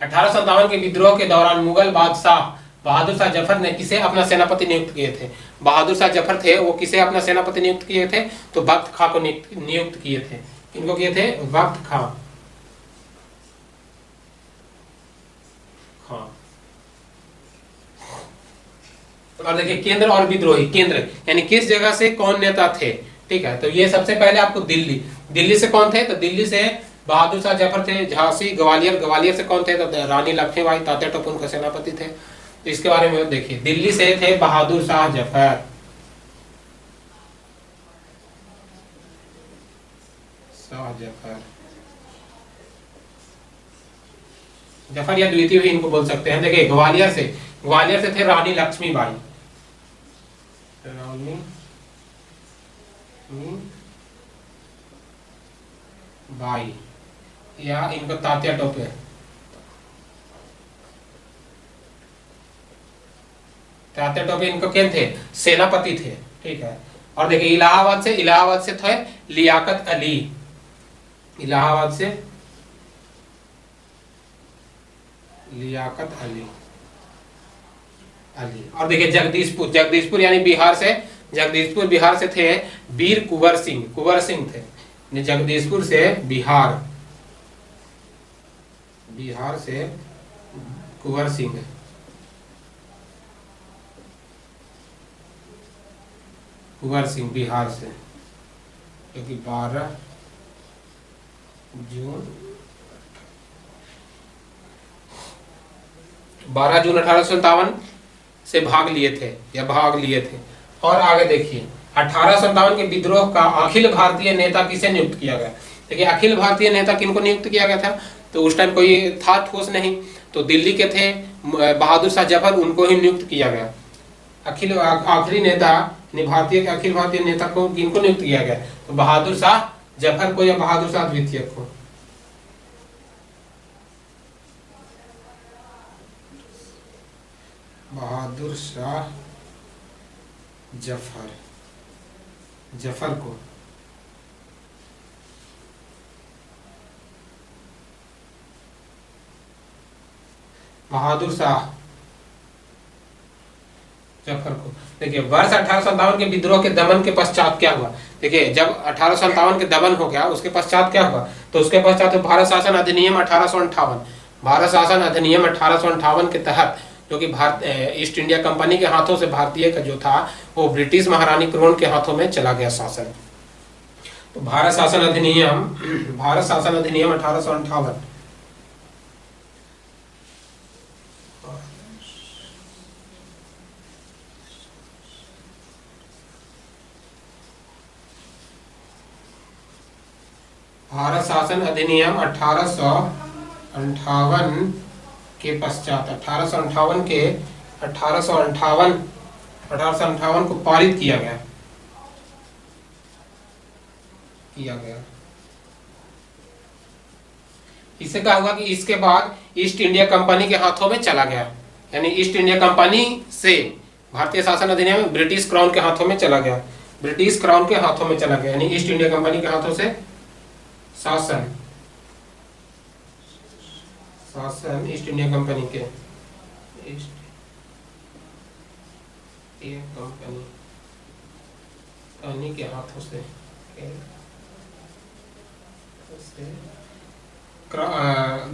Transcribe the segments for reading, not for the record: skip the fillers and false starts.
1857 के विद्रोह के दौरान मुगल बादशाह बहादुर शाह जफर ने किसे अपना सेनापति नियुक्त किए थे? बहादुर शाह जफर थे, वो किसे अपना सेनापति नियुक्त किए थे? तो बख्त खां को नियुक्त किए थे। किनको किए थे? बख्त खां। और देखिए केंद्र और विद्रोही। केंद्र यानी किस जगह से कौन नेता थे, ठीक है। तो ये सबसे पहले आपको दिल्ली से कौन थे? तो दिल्ली से बहादुर शाह जफर थे। झांसी, ग्वालियर से कौन थे? तो रानी लक्ष्मीबाई, तात्या टोपे उनके सेनापति थे। तो इसके बारे में देखिए, दिल्ली से थे बहादुर शाह जफर। जफर या द्वितीय भी इनको बोल सकते हैं। देखिए ग्वालियर से थे रानी लक्ष्मीबाई। बाई या इनको तात्या टोपे। तात्या टोपे इनको क्या थे? सेनापति थे, ठीक है। और देखिए इलाहाबाद से थे लियाकत अली। इलाहाबाद से लियाकत अली। और देखिए जगदीशपुर यानी बिहार से थे वीर कुंवर सिंह थे। जगदीशपुर से बिहार से कुंवर सिंह। बिहार से, क्योंकि 12 जून 1857 से भाग लिए थे। और आगे देखिए 1857 के विद्रोह का अखिल भारतीय नेता किसे नियुक्त किया गया? देखिए अखिल भारतीय नेता किनको नियुक्त किया गया था? तो उस टाइम कोई था ठोस नहीं, तो दिल्ली के थे बहादुर शाह जफर, उनको ही नियुक्त किया गया। आखिरी नेता भारतीय अखिल भारतीय नेता को किनको नियुक्त किया गया? तो बहादुर शाह जफर को या बहादुर शाह द्वितीय को। बहादुर शाह जफर को। बहादुर शाह जफर को। देखिए वर्ष 1857 के विद्रोह के दमन के पश्चात क्या हुआ? देखिए जब 1857 के दमन हो गया, उसके पश्चात क्या हुआ? तो उसके पश्चात भारत शासन अधिनियम 1858 के तहत, जो कि ईस्ट इंडिया कंपनी के हाथों से भारतीय का जो था वो ब्रिटिश महारानी क्रोन के हाथों में चला गया शासन। तो भारत शासन अधिनियम 1858। भारत शासन अधिनियम 1858 के पश्चात 1858 को पारित किया गया। इससे क्या हुआ कि इसके बाद ईस्ट इंडिया कंपनी के हाथों में चला गया। यानी ईस्ट इंडिया कंपनी से भारतीय शासन अधिनियम ब्रिटिश क्राउन के हाथों में चला गया। यानी ईस्ट इंडिया कंपनी के हाथों से शासन ईस्ट इंडिया कंपनी के हाथों से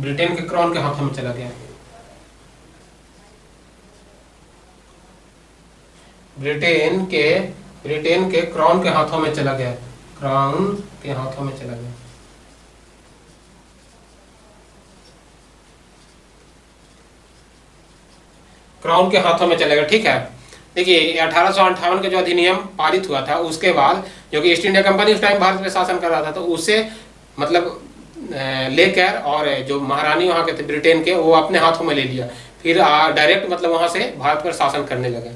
ब्रिटेन के क्राउन के हाथों में चला गया। ब्रिटेन के क्राउन के हाथों में चला गया। क्राउन के हाथों में चलेगा, ठीक है। देखिए 1858 का जो अधिनियम पारित हुआ था, उसके बाद जो कि ईस्ट इंडिया कंपनी उस टाइम भारत में शासन कर रहा था, तो उससे मतलब लेकर और जो महारानी वहाँ के थे ब्रिटेन के, वो अपने हाथों में ले लिया। फिर डायरेक्ट मतलब वहाँ से भारत पर शासन करने लगे,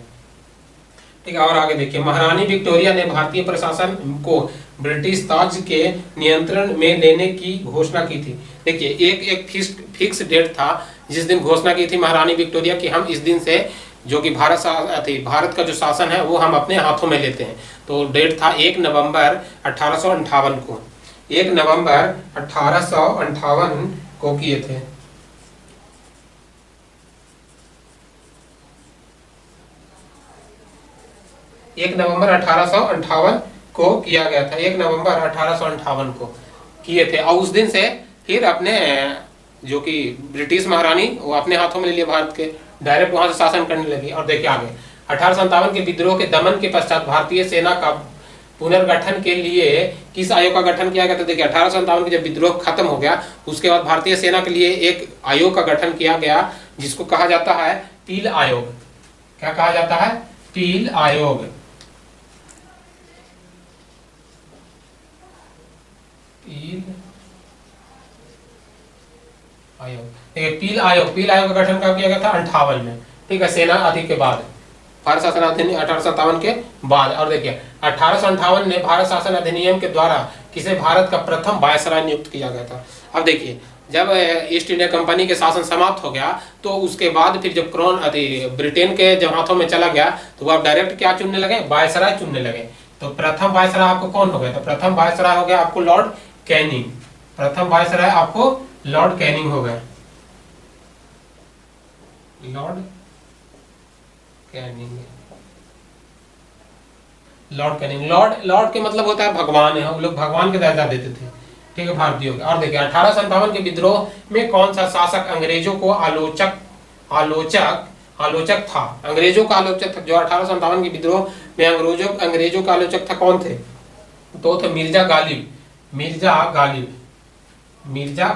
ठीक है। और आगे देखिए महारानी विक्टोरिया ने भारतीय प्रशासन को ब्रिटिश ताज के नियंत्रण में लेने की घोषणा की थी। देखिए एक फिक्स डेट था जिस दिन घोषणा की थी महारानी विक्टोरिया कि हम इस दिन से जो कि भारत का जो शासन है वो हम अपने हाथों में लेते हैं। तो डेट था 1 नवंबर 1858 को। 1 नवंबर 1858 को किए थे। 1 नवंबर 1858 को किया गया था, 1 नवंबर 1858 को किए थे। और उस दिन से फिर अपने जो कि ब्रिटिश महारानी वो अपने हाथों में ले लिए भारत के, डायरेक्ट वहां से शासन करने लगी। और देखिए आगे 1857 के विद्रोह के दमन के पश्चात भारतीय सेना का पुनर्गठन के लिए किस आयोग का गठन किया गया था? देखिए 1857 के जब विद्रोह खत्म हो गया उसके बाद भारतीय सेना के लिए एक आयोग का गठन किया गया जिसको कहा जाता है पील आयोग। क्या कहा जाता है? पील आयोग। पील आयोग, पील आयोग का गठन कब किया गया था? 58 में, ठीक है, सेना अधिक के बाद, भारत शासन अधिनियम 1857 के बाद। और देखिए 1858 में भारत शासन अधिनियम के द्वारा किसे भारत का प्रथम वायसराय नियुक्त किया गया था? अब देखिए जब ईस्ट इंडिया कंपनी के शासन समाप्त हो गया तो उसके बाद फिर जब क्राउन ब्रिटेन के जब हाथों में चला गया तो वो अब डायरेक्ट क्या चुनने लगे? वायसराय चुनने लगे। तो प्रथम वायसराय आपको कौन हो गया? तो प्रथम वायसराय हो गया आपको लॉर्ड कैनिंग। प्रथम वायसराय आपको लॉर्ड कैनिंग हो गए, Lord Canning. Lord Canning, Lord के मतलब होता है भगवान है, हम लोग भगवान के दर्जा देते थे, ठीक है, भारतीयों के। और देखिए 1857 के विद्रोह में कौन सा शासक अंग्रेजों को आलोचक था? अंग्रेजों का आलोचक था जो 1857 के विद्रोह में अंग्रेजों का आलोचक था, कौन थे? तो थे मिर्जा गालिब। मिर्जा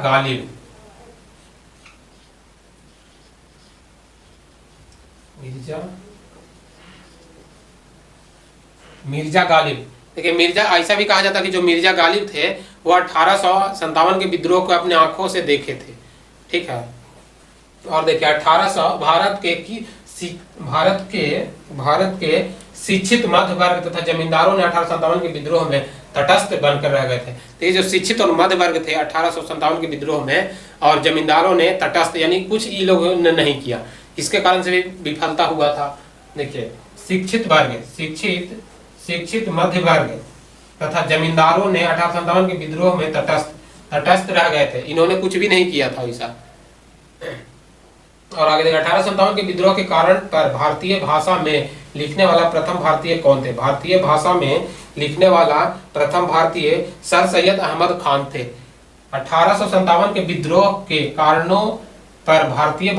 गालिब देखिए मिर्जा, ऐसा भी कहा जाता है कि जो मिर्जा गालिब थे वो 1857 के विद्रोह को अपने आंखों से देखे थे, ठीक है। और देखिए 1800 भारत के शिक्षित मध्य वर्ग तथा जमींदारों ने 1857 के विद्रोह में तटस्थ बनकर रह गए थे। तो ये जो शिक्षित और मध्य वर्ग थे 1857 के विद्रोह में, और जमींदारों ने तटस्थ यानी कुछ ई लोगों ने नहीं किया, इसके कारण से भी विफलता हुआ था। देखिए शिक्षित मध्य वर्ग तथा जमींदारों ने 1857 के विद्रोह में तटस्थ रह गए थे, इन्होंने कुछ भी नहीं किया था ऐसा। और आगे देखिए 1857 के विद्रोह के कारण पर भारतीय भाषा में लिखने वाला प्रथम भारतीय कौन थे? भारतीय भाषा में लिखने वाला प्रथम भारतीय सर सैयद अहमद खान थे। 1857 के विद्रोह के कारणों पर भारतीय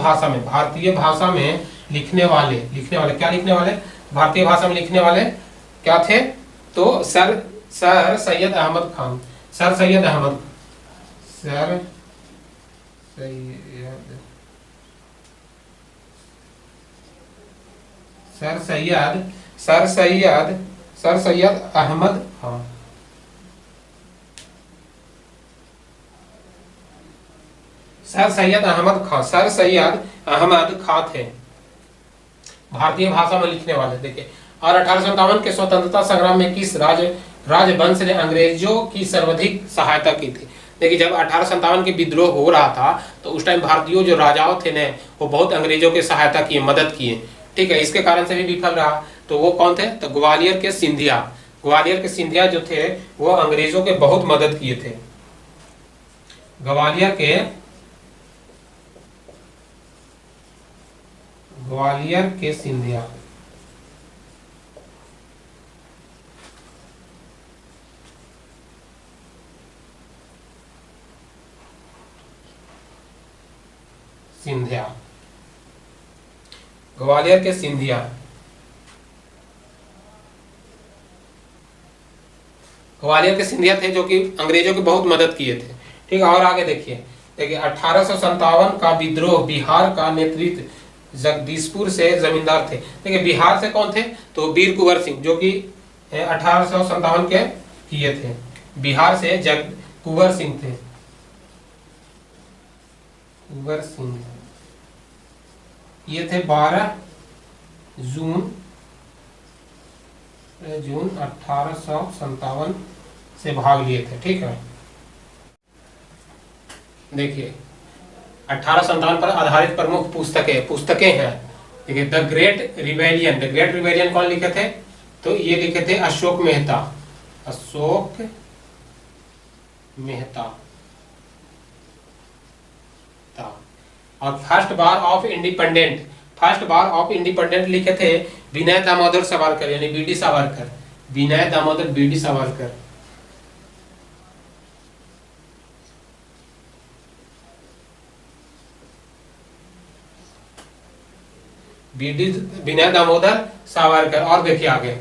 भाषा में लिखने वाले क्या लिखने वाले? भारतीय भाषा में लिखने वाले क्या थे? तो sir Syed Ahmad Khan. Sir Syed Ahmad Khan. Sir Syed Ahmad Khan थे भारतीय भाषा में लिखने वाले। देखिए और 1857 के स्वतंत्रता संग्राम में किस राजवंश ने अंग्रेजों की सर्वाधिक सहायता की थी? देखिए जब 1857 के विद्रोह हो रहा था तो उस टाइम भारतीयों जो राजाओं थे ने वो बहुत अंग्रेजों की सहायता किए, मदद किए, ठीक है, इसके कारण से भी विफल रहा। तो वो कौन थे? तो ग्वालियर के सिंधिया जो थे वो अंग्रेजों के बहुत मदद किए थे। ग्वालियर के सिंधिया। ग्वालियर के सिंधिया। ग्वालियर के सिंधिया थे जो कि अंग्रेजों की बहुत मदद किए थे, ठीक है। और आगे देखिए 1857 का विद्रोह बिहार का नेतृत्व जगदीशपुर से जमींदार थे। देखिए बिहार से कौन थे? तो वीर कुंवर सिंह जो कि 1857 के किए थे। बिहार से कुंवर सिंह थे। कुंवर सिंह ये थे 12 जून 1857 से भाग लिए थे, ठीक है। देखिए 1857 पर आधारित प्रमुख पुस्तकें हैं। देखिए द ग्रेट रिवेलियन कौन लिखे थे? तो ये लिखे थे अशोक मेहता। और first war of independence first bar of independent लिखे थे विनय दामोदर सावरकर यानी बीडी सावरकर, विनय दामोदर बीडी सावरकर। विनय दामोदर सावरकर। और देखिए आगे,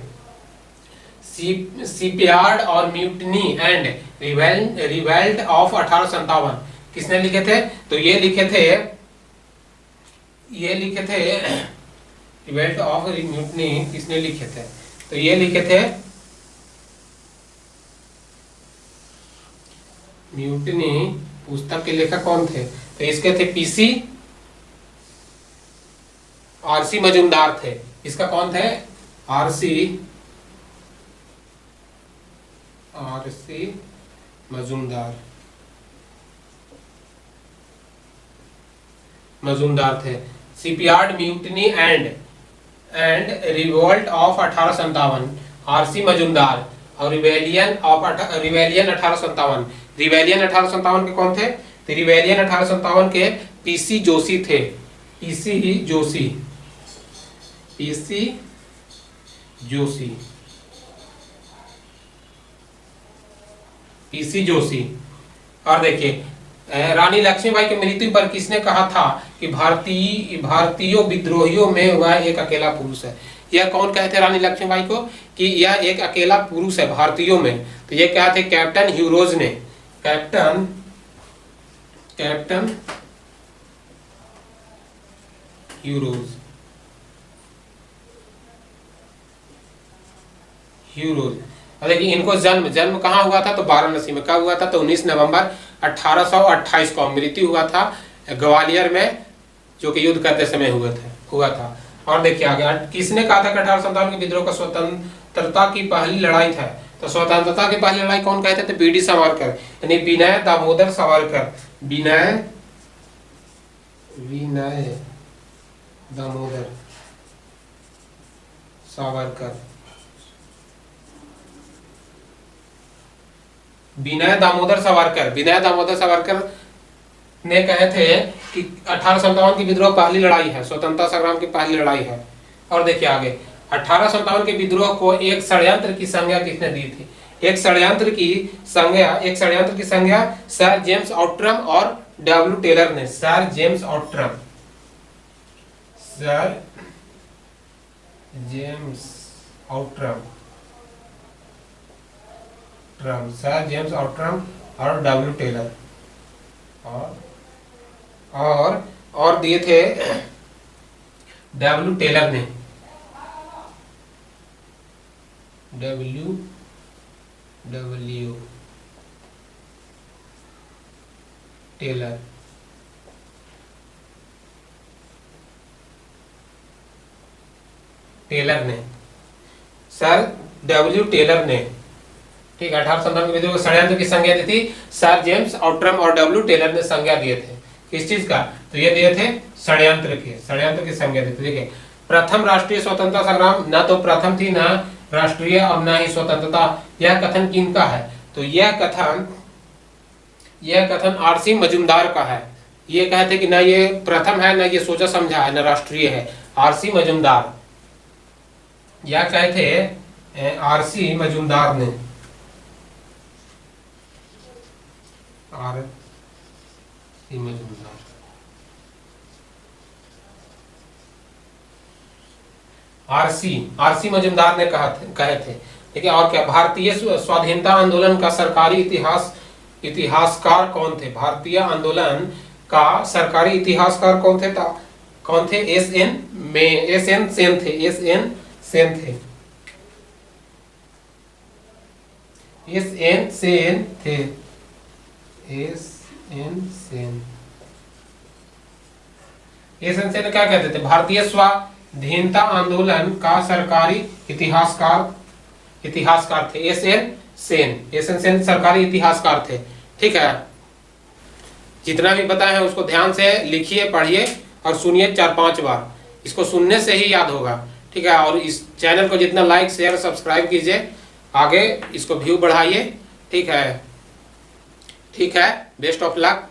शिपयार्ड और म्यूटनी एंड रिवेल्ट ऑफ 1857 किसने लिखे थे? तो ये लिखे थे रिवेल्ट ऑफ म्यूटनी किसने लिखे थे? तो ये लिखे थे म्यूटनी पुस्तक के लेखक कौन थे? तो इसके थे पीसी आरसी मजूमदार थे। इसका कौन थे? आरसी मजूमदार थे। Shipyard mutiny and revolt of 1857 RC Majumdar, और रिवेलियन 1857। रिवेलियन 1857 के कौन थे? तो रिवेलियन 1857 के पीसी जोशी थे। पीसी जोशी। और देखिए, रानी लक्ष्मीबाई की मृत्यु पर किसने कहा था कि भारतीय विद्रोहियों में वह एक अकेला पुरुष है? यह कौन कहे थे रानी लक्ष्मीबाई को कि यह एक अकेला पुरुष है भारतीयों में? तो ये क्या थे? कैप्टन ह्यूरोज ने। Captain Hugh Rose. और देखिए, इनको जन्म कहाँ हुआ था? तो वाराणसी में। कब हुआ था? तो 19 नवंबर 1828 को मृत्यु हुआ था ग्वालियर में, जो कि युद्ध करते समय हुआ था। और देखिए आगे, किसने कहा था कि 1857 के विद्रोह का स्वतंत्रता की पहली लड़ाई था? तो स्वतंत्रता की पहली लड़ाई कौन कहते थे? बीडी सावरकर यानी विनय दामोदर सावरकर। विनय दामोदर सावरकर। विनय दामोदर सावरकर ने कहे थे कि 1857 की विद्रोह पहली लड़ाई है, स्वतंत्रता संग्राम की पहली लड़ाई है। और देखिए आगे, 1857 के विद्रोह को एक षड्यंत्र की संज्ञा किसने दी थी? एक षड्यंत्र की संज्ञा सर जेम्स आउट्रम और डब्ल्यू टेलर ने। सर जेम्स आउट्रम और डब्ल्यू टेलर और दिए थे डब्ल्यू टेलर ने। W Taylor. Sir W Taylor ने, ठीक है। 1857 के विद्रोह षड्यंत्र की संज्ञा दी थी सर जेम्स आउट्रम और डब्ल्यू टेलर ने संज्ञा दिए थे। किस चीज का? तो ये दिए थे षड्यंत्र की संज्ञा दी थी। देखिए, प्रथम राष्ट्रीय स्वतंत्रता संग्राम, न तो प्रथम थी न राष्ट्रीय और न ही स्वतंत्रता। यह कथन किनका है? तो यह कथन आरसी मजूमदार का है। ये कहते कि न ये प्रथम है, न ये सोचा समझा है, न राष्ट्रीय है। आरसी मजूमदार, यह कहे थे आरसी मजूमदार ने। आरसी मजूमदार ने कहे थे। ठीक है। और क्या? भारतीय स्वाधीनता आंदोलन का सरकारी इतिहासकार कौन थे? भारतीय आंदोलन का सरकारी इतिहासकार कौन थे? एस एन सेन थे। क्या कहते थे? भारतीय स्वाधीनता आंदोलन का सरकारी इतिहासकार थे। एस एन सेन सरकारी इतिहासकार थे। ठीक है। जितना भी बताए हैं उसको ध्यान से लिखिए, पढ़िए और सुनिए 4-5 बार। इसको सुनने से ही याद होगा। ठीक है। और इस चैनल को जितना लाइक शेयर सब्सक्राइब कीजिए, आगे इसको व्यू बढ़ाइए। ठीक है। Best of luck.